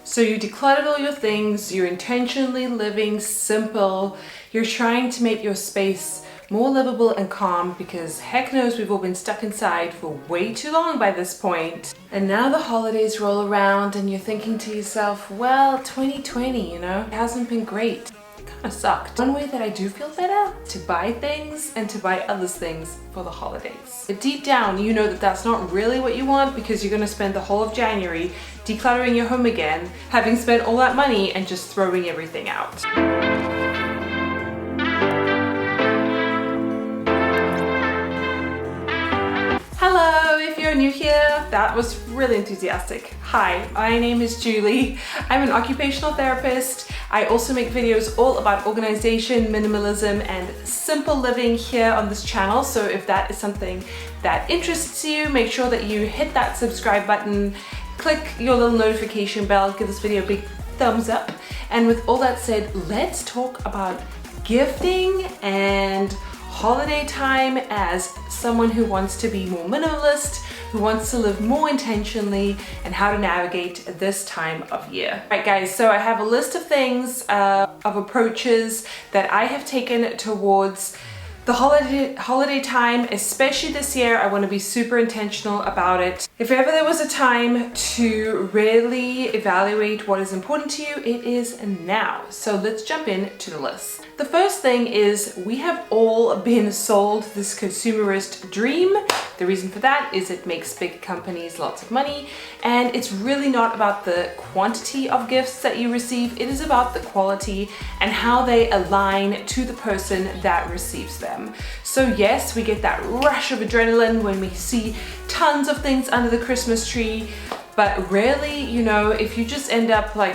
So you decluttered all your things, you're intentionally living simple, you're trying to make your space more livable and calm because heck knows we've all been stuck inside for way too long by this point. And now the holidays roll around and you're thinking to yourself, well, 2020, it hasn't been great. It kind of sucked. One way that I do feel better, to buy things and to buy others things for the holidays. But deep down, you know that that's not really what you want because you're going to spend the whole of January decluttering your home again, having spent all that money and just throwing everything out. Hello, if you're new here, that was really enthusiastic. Hi, my name is Julie. I'm an occupational therapist. I also make videos all about organization, minimalism, and simple living here on this channel. So if that is something that interests you, make sure that you hit that subscribe button, click your little notification bell, give this video a big thumbs up. And with all that said, let's talk about gifting and holiday time as someone who wants to be more minimalist, who wants to live more intentionally, and how to navigate this time of year. Alright guys, so I have a list of things, of approaches that I have taken towards the holiday time, especially this year. I want to be super intentional about it. If ever there was a time to really evaluate what is important to you, it is now. So let's jump into the list. The first thing is we have all been sold this consumerist dream. The reason for that is it makes big companies lots of money, and it's really not about the quantity of gifts that you receive. It is about the quality and how they align to the person that receives them. So yes, we get that rush of adrenaline when we see tons of things under the Christmas tree, but really, if you just end up like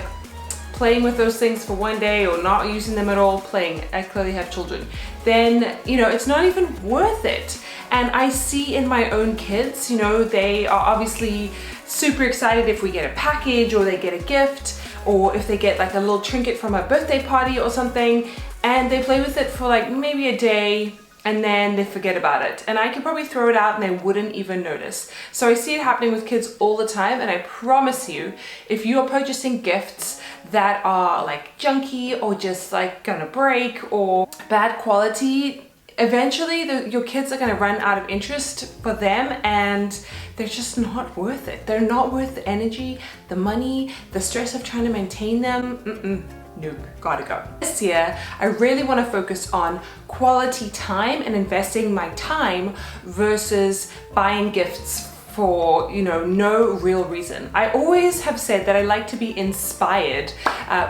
playing with those things for one day or not using them at all, I clearly have children, then it's not even worth it. And I see in my own kids, they are obviously super excited if we get a package or they get a gift, or if they get like a little trinket from a birthday party or something, and they play with it for like maybe a day and then they forget about it. And I could probably throw it out and they wouldn't even notice. So I see it happening with kids all the time, and I promise you, if you are purchasing gifts that are like junky or just like gonna break or bad quality, eventually your kids are gonna run out of interest for them, and they're just not worth it. They're not worth the energy, the money, the stress of trying to maintain them. Nope, gotta go. This year, I really want to focus on quality time and investing my time versus buying gifts for no real reason. I always have said that I like to be inspired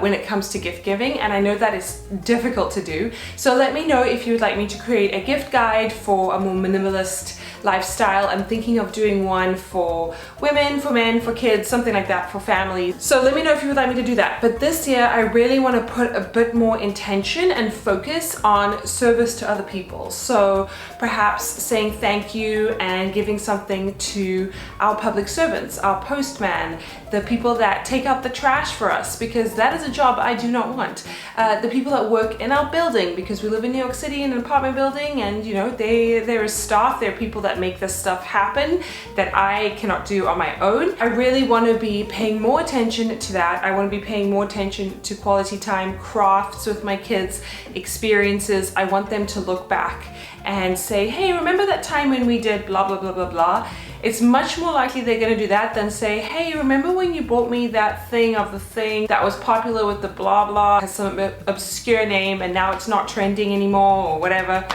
when it comes to gift giving, and I know that is difficult to do. So let me know if you would like me to create a gift guide for a more minimalist lifestyle. I'm thinking of doing one for women, for men, for kids, something like that, for families. So let me know if you would like me to do that. But this year I really want to put a bit more intention and focus on service to other people. So perhaps saying thank you and giving something to our public servants, our postman, the people that take out the trash for us, because that is a job I do not want. The people that work in our building, because we live in New York City in an apartment building, and there is staff, there are people that make this stuff happen that I cannot do on my own. I really want to be paying more attention to that. I want to be paying more attention to quality time, crafts with my kids, experiences. I want them to look back and say, hey, remember that time when we did blah, blah, blah, blah, blah. It's much more likely they're going to do that than say, hey, remember when you bought me that thing of the thing that was popular with the blah, blah, has some obscure name and now it's not trending anymore or whatever.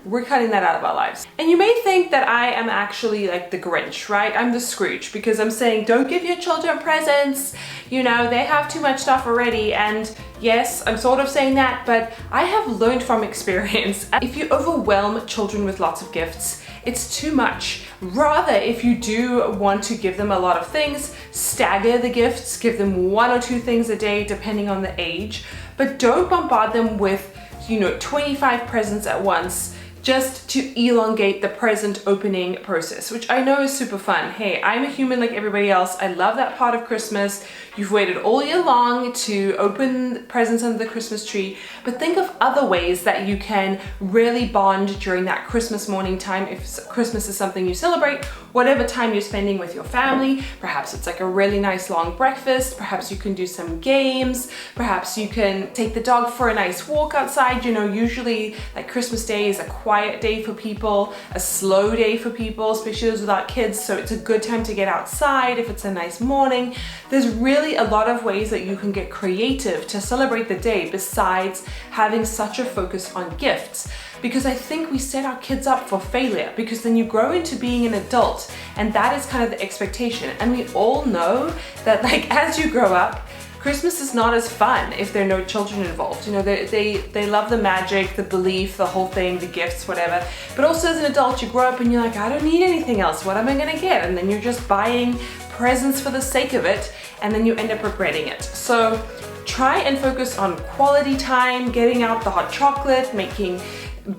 We're cutting that out of our lives. And you may think that I am actually like the Grinch, right? I'm the Scrooge, because I'm saying don't give your children presents. They have too much stuff already. And yes, I'm sort of saying that, but I have learned from experience. If you overwhelm children with lots of gifts, it's too much. Rather, if you do want to give them a lot of things, stagger the gifts, give them 1 or 2 things a day depending on the age, but don't bombard them with 25 presents at once just to elongate the present opening process, which I know is super fun. Hey, I'm a human like everybody else. I love that part of Christmas. You've waited all year long to open presents under the Christmas tree, but think of other ways that you can really bond during that Christmas morning time. If Christmas is something you celebrate, whatever time you're spending with your family, perhaps it's like a really nice long breakfast, perhaps you can do some games, perhaps you can take the dog for a nice walk outside. You know, usually like Christmas Day is a quiet day for people, a slow day for people, especially those without kids, so it's a good time to get outside if it's a nice morning. There's really a lot of ways that you can get creative to celebrate the day besides having such a focus on gifts. Because I think we set our kids up for failure, because then you grow into being an adult and that is kind of the expectation. And we all know that like as you grow up, Christmas is not as fun if there are no children involved. You know, they love the magic, the belief, the whole thing, the gifts, whatever. But also as an adult, you grow up and you're like, I don't need anything else. What am I gonna get? And then you're just buying presents for the sake of it, and then you end up regretting it. So try and focus on quality time, getting out the hot chocolate,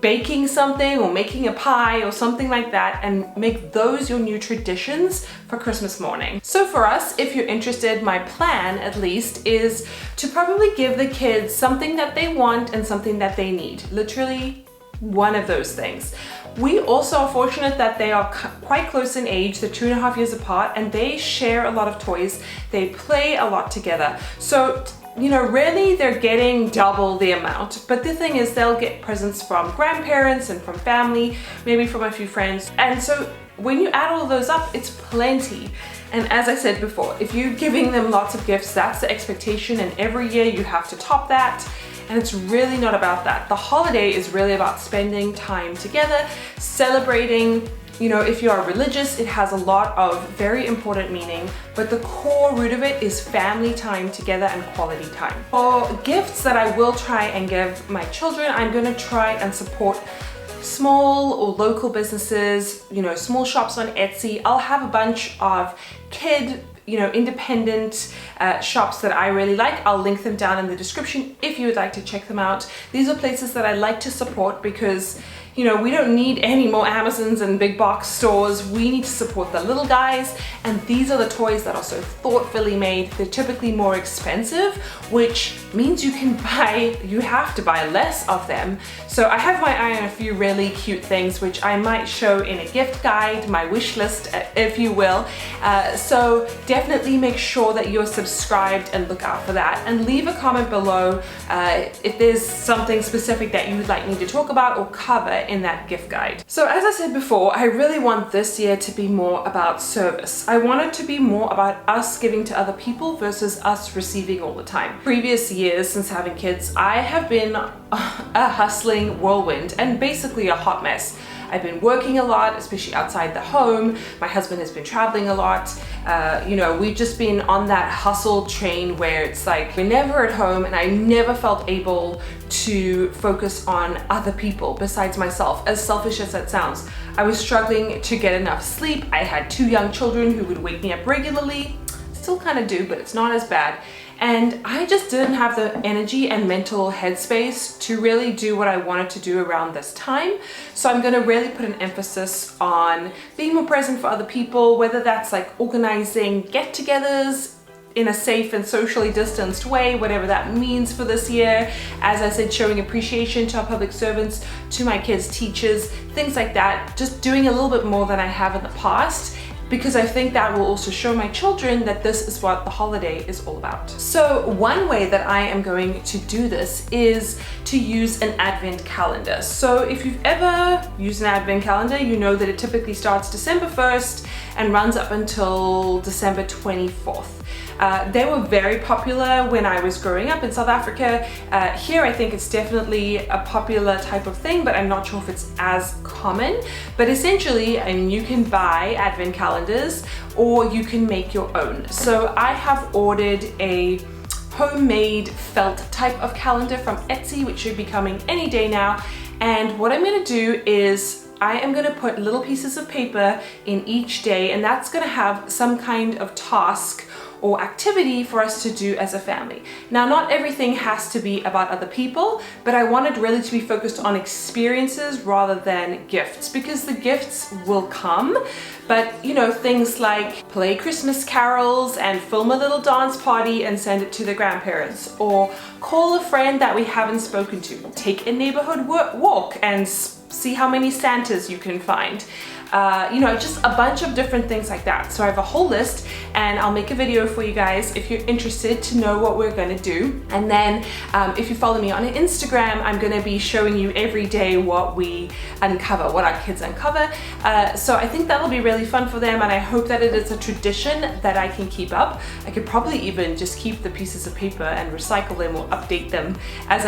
baking something or making a pie or something like that, and make those your new traditions for Christmas morning. So for us, if you're interested, my plan at least is to probably give the kids something that they want and something that they need. Literally one of those things. We also are fortunate that they are quite close in age. They're 2.5 years apart and they share a lot of toys. They play a lot together. So you know, really they're getting double the amount. But the thing is, they'll get presents from grandparents and from family, maybe from a few friends. And so when you add all of those up, it's plenty. And as I said before, if you're giving them lots of gifts, that's the expectation, and every year you have to top that. And it's really not about that. The holiday is really about spending time together, celebrating. You know, if you are religious, it has a lot of very important meaning, but the core root of it is family time together and quality time. For gifts that I will try and give my children, I'm going to try and support small or local businesses, you know, small shops on Etsy. I'll have a bunch of independent shops that I really like. I'll link them down in the description if you would like to check them out. These are places that I like to support because, you know, we don't need any more Amazons and big box stores. We need to support the little guys, and these are the toys that are so thoughtfully made. They're typically more expensive, which means you have to buy less of them. So I have my eye on a few really cute things, which I might show in a gift guide, my wish list, if you will. So definitely make sure that you're subscribed and look out for that, and leave a comment below if there's something specific that you would like me to talk about or cover in that gift guide. So as I said before, I really want this year to be more about service. I want it to be more about us giving to other people versus us receiving all the time. Previous years since having kids, I have been a hustling whirlwind and basically a hot mess. I've been working a lot, especially outside the home. My husband has been traveling a lot. We've just been on that hustle train where it's like we're never at home, and I never felt able to focus on other people besides myself, as selfish as that sounds. I was struggling to get enough sleep. I had 2 young children who would wake me up regularly. Still kind of do, but it's not as bad. And I just didn't have the energy and mental headspace to really do what I wanted to do around this time. So I'm going to really put an emphasis on being more present for other people, whether that's like organizing get-togethers in a safe and socially distanced way, whatever that means for this year. As I said, showing appreciation to our public servants, to my kids' teachers, things like that. Just doing a little bit more than I have in the past, because I think that will also show my children that this is what the holiday is all about. So one way that I am going to do this is to use an advent calendar. So if you've ever used an advent calendar, you know that it typically starts December 1st and runs up until December 24th. They were very popular when I was growing up in South Africa. Here I think it's definitely a popular type of thing, but I'm not sure if it's as common. But essentially, you can buy advent calendars or you can make your own. So I have ordered a homemade felt type of calendar from Etsy, which should be coming any day now. And what I'm going to do is I am going to put little pieces of paper in each day, and that's going to have some kind of task or activity for us to do as a family. Now, not everything has to be about other people, but I wanted really to be focused on experiences rather than gifts, because the gifts will come, but you know, things like play Christmas carols and film a little dance party and send it to the grandparents, or call a friend that we haven't spoken to, take a neighborhood walk and see how many Santas you can find. You know, just a bunch of different things like that. So I have a whole list, and I'll make a video for you guys if you're interested to know what we're gonna do. And then if you follow me on Instagram, I'm gonna be showing you every day what we uncover, what our kids uncover. So I think that'll be really fun for them, and I hope that it is a tradition that I can keep up. I could probably even just keep the pieces of paper and recycle them or update them as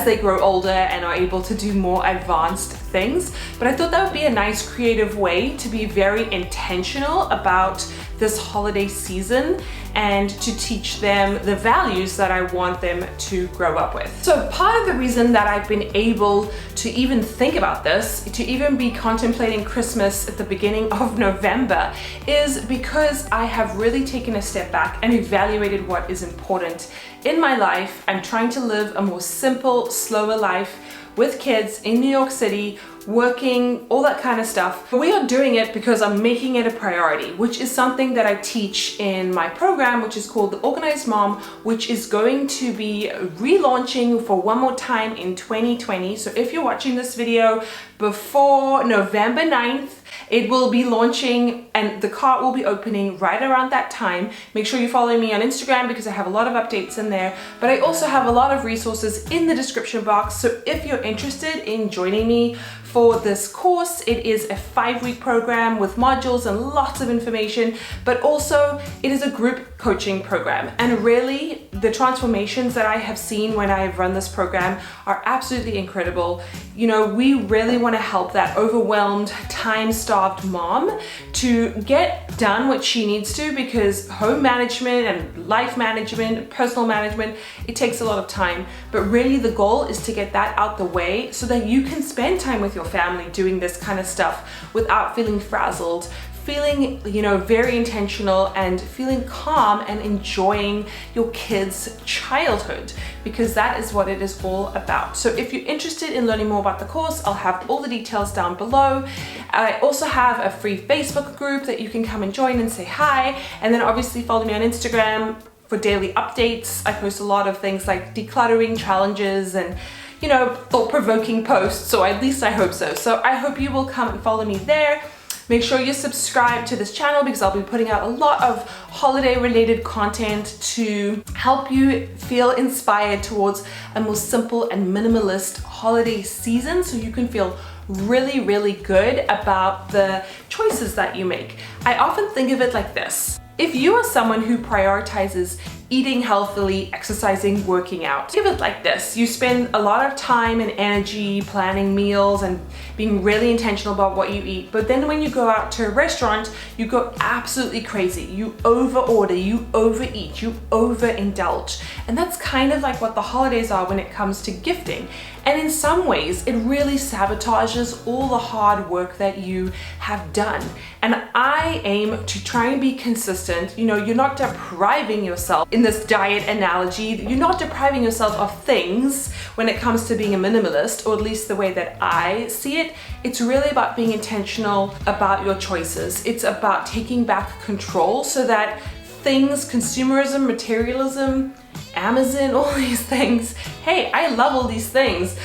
they grow older and are able to do more advanced things. But I thought that would be a nice creative way to be very intentional about this holiday season and to teach them the values that I want them to grow up with. So part of the reason that I've been able to even think about this, to even be contemplating Christmas at the beginning of November, is because I have really taken a step back and evaluated what is important in my life. I'm trying to live a more simple, slower life with kids in New York City, working, all that kind of stuff. We are doing it because I'm making it a priority, which is something that I teach in my program, which is called The Organized Mom, which is going to be relaunching for one more time in 2020. So if you're watching this video before November 9th, it will be launching and the cart will be opening right around that time. Make sure you follow me on Instagram because I have a lot of updates in there, but I also have a lot of resources in the description box. So if you're interested in joining me for this course, it is a 5-week program with modules and lots of information, but also it is a group coaching program. And really, the transformations that I have seen when I have run this program are absolutely incredible. You know, we really want to help that overwhelmed, time-starved mom to get done what she needs to, because home management and life management, personal management, it takes a lot of time. But really the goal is to get that out the way so that you can spend time with your family doing this kind of stuff without feeling frazzled, feeling, you know, very intentional and feeling calm and enjoying your kids' childhood, because that is what it is all about. So if you're interested in learning more about the course, I'll have all the details down below. I also have a free Facebook group that you can come and join and say hi, and then obviously follow me on Instagram for daily updates. I post a lot of things like decluttering challenges and, you know, thought-provoking posts, or at least I hope so. So I hope you will come and follow me there. Make sure you subscribe to this channel because I'll be putting out a lot of holiday related content to help you feel inspired towards a more simple and minimalist holiday season, so you can feel really, really good about the choices that you make. I often think of it like this. If you are someone who prioritizes eating healthily, exercising, working out, think of it like this. You spend a lot of time and energy planning meals and being really intentional about what you eat, but then when you go out to a restaurant, you go absolutely crazy. You overorder, you overeat, you overindulge. And that's kind of like what the holidays are when it comes to gifting. And in some ways, it really sabotages all the hard work that you have done. And I aim to try and be consistent. You know, you're not depriving yourself in this diet analogy. You're not depriving yourself of things when it comes to being a minimalist, or at least the way that I see it. It's really about being intentional about your choices. It's about taking back control so that things, consumerism, materialism, Amazon, all these things, hey, I love all these things,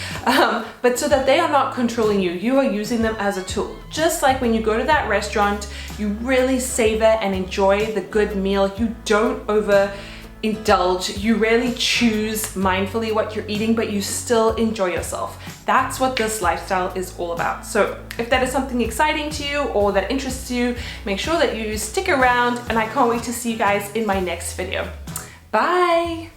but so that they are not controlling you, you are using them as a tool. Just like when you go to that restaurant, you really savor and enjoy the good meal. You don't overindulge. You really choose mindfully what you're eating, but you still enjoy yourself. That's what this lifestyle is all about. So if that is something exciting to you or that interests you, make sure that you stick around, and I can't wait to see you guys in my next video. Bye!